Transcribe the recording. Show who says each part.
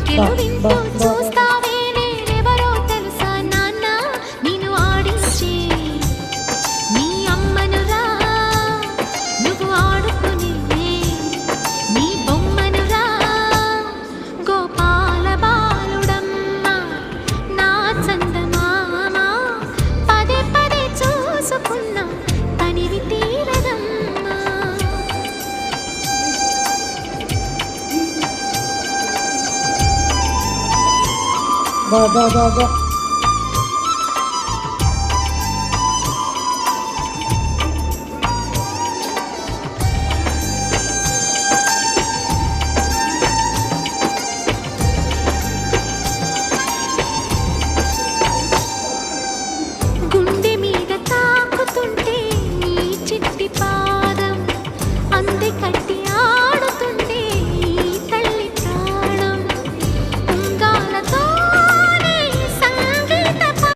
Speaker 1: సంఖ్యలు వింటూ చూస్తావే నేనెవరో తెలుసా నాన్న నిన్ను ఆడించే నీ అమ్మనురా నువ్వు ఆడుకునే నీ బొమ్మనురా గోపాల బాలుడమ్మ నా చందమామ పదే పదే చూసుకున్నా తనివి తీరదమ్మా.
Speaker 2: దా